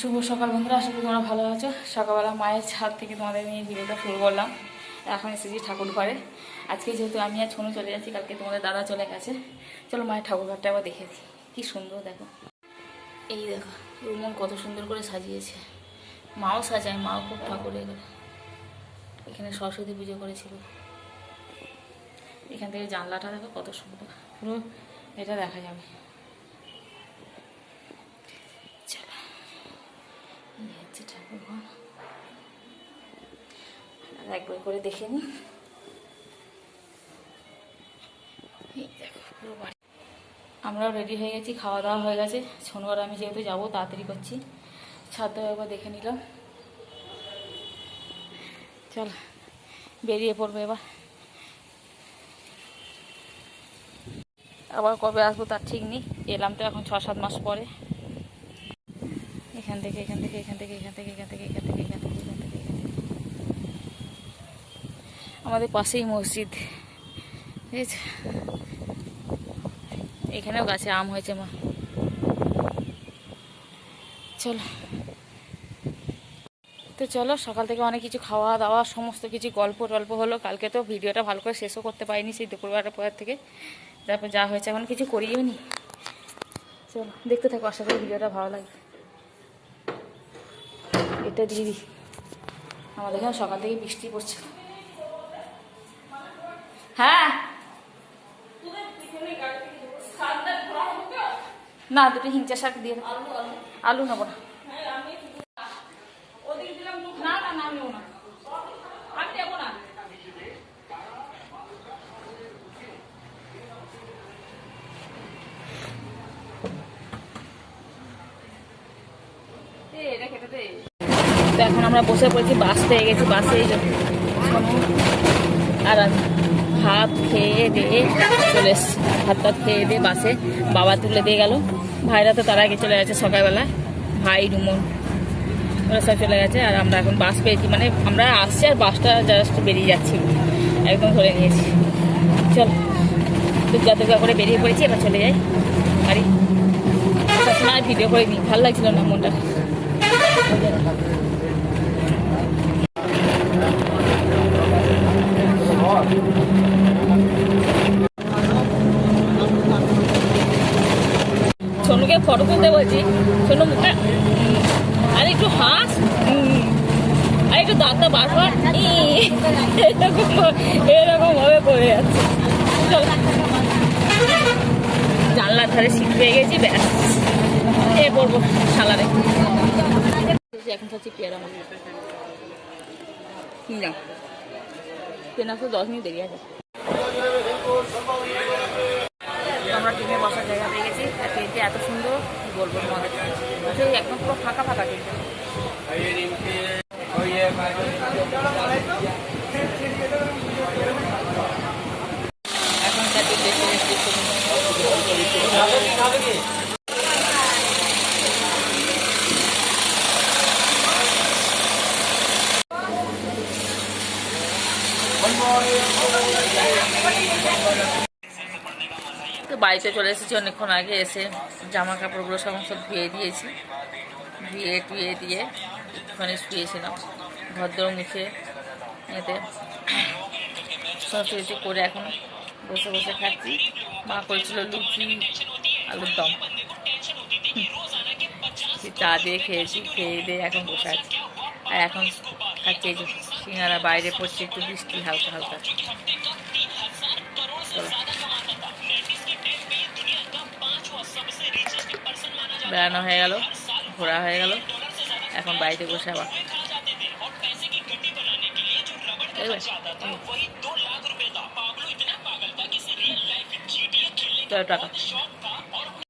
শুভ সকাল বন্ধুরা, আশা করি তোমরা ভালো আছো। সকালবেলা মায়ের ছাদ থেকে তোমাদের নিয়ে ভিডিওটা শুরু করলাম। এখন এসেছি ঠাকুর ঘরে। আজকে যেহেতু আমি আর ছনু চলে যাচ্ছি, কালকে তোমাদের দাদা চলে গেছে। চলো মায়ের ঠাকুর ঘরটা আবার দেখে দিই, কী সুন্দর দেখো। এই দেখো রুমন কত সুন্দর করে সাজিয়েছে। মাও সাজায়, মাও খুব ঠাকুর এখানে সরস্বতী পুজো করেছিল। এখান থেকে জানলাটা দেখো কত সুন্দর, পুরো এটা দেখা যাবে। ঠাকুর ঘর একবার করে দেখে নিই। আমরাও রেডি হয়ে গেছি, খাওয়া দাওয়া হয়ে গেছে। শনিবার আমি যেহেতু যাবো তাড়াতাড়ি করছি। ছাদটা একবার দেখে নিলাম। চল বেরিয়ে পড়বে এবার। আবার কবে আসবো তার ঠিক নেই। এলাম তো এখন 6-7 মাস পরে। এখান থেকে এখান থেকে এখান থেকে এখান থেকে এখান থেকে এখান থেকে এখান থেকে এখান থেকে আমাদের পাশেই মসজিদ, ঠিক আছে। এখানেও গাছে আম হয়েছে মা। চলো তো চলো, সকাল থেকে অনেক কিছু খাওয়া দাওয়া সমস্ত কিছু গল্প টল্প হলো। কালকে তো ভিডিওটা ভালো করে শেষও করতে পারিনি, সেই দুপুরবেলার পর থেকে। তারপর যা হয়েছে এখন কিছু করিও নি। চলো দেখতে থাকো, আশা করি ভিডিওটা ভালো লাগবে। এটা দিয়ে দিই। আমাদের এখানে সকাল থেকে বৃষ্টি পড়ছে। হ্যাঁ না, দুটো হিংচা শাক দিয়ে আলু নেবো না। তো এখন আমরা বসে পড়েছি, বাস পেয়ে গেছি। বাসে এই জন্য আর ভাত খেয়ে দিয়ে চলে এসছি। ভাত খেয়ে দিয়ে বাসে বাবা তুলে দিয়ে গেল। ভাইরা তো তার আগে চলে গেছে সকালবেলা, ভাই রুমন ওরা সব চলে গেছে। আর আমরা এখন বাস পেয়েছি, মানে আমরা আসছি আর বাসটা জাস্ট বেরিয়ে যাচ্ছি, একদম ধরে নিয়েছি। চল দুর্গা করে বেরিয়ে পড়েছি, এবার চলে যাই বাড়ি। সবসময় ভিডিও করে নিই, ভালো লাগছিল না মনটা। সোনুকে ফটো তুলতে বলছি, সোনু মুখে আর একটু হাস, আর একটু দাঁতটা বার কর, এরকম ভাবে পড়ে যাচ্ছে। জানলার ধারে সিট পেয়ে গেছি, ব্যাস এ পড়বো সালারে। এখন খাচ্ছি পেয়ারা মাছ। না পেনা তো 10 মিনিট দেরি আছে। আমরা ট্রেনে বসার জায়গা পেয়ে গেছি। ট্রেনটি এত সুন্দর কি বলবো তোমাদের, একদম পুরো ফাঁকা ফাঁকা ট্রেনটা। এখনকার তো বাড়িতে চলে এসেছি অনেকক্ষণ আগে। এসে জামা কাপড়গুলো সমস্ত ধুয়ে দিয়েছি, ধুয়ে টুয়ে দিয়ে একটুখানি শুয়েছিলাম ভদ্র মুখে। এতে সমস্ত কিছু করে এখন বসে বসে খাচ্ছি। মা করেছিল লুচি আলুর দম, চা দিয়ে খেয়েছি। খেয়ে দিয়ে এখন বসে আছি। আর এখন খাচ্ছি এই যে সিঙ্গারা। বাইরে পড়ছে একটু বৃষ্টি হালকা হালকা। বেড়ানো হয়ে গেল, ঘোরা হয়ে গেল, এখন বাড়িতে বসে আবার টাকা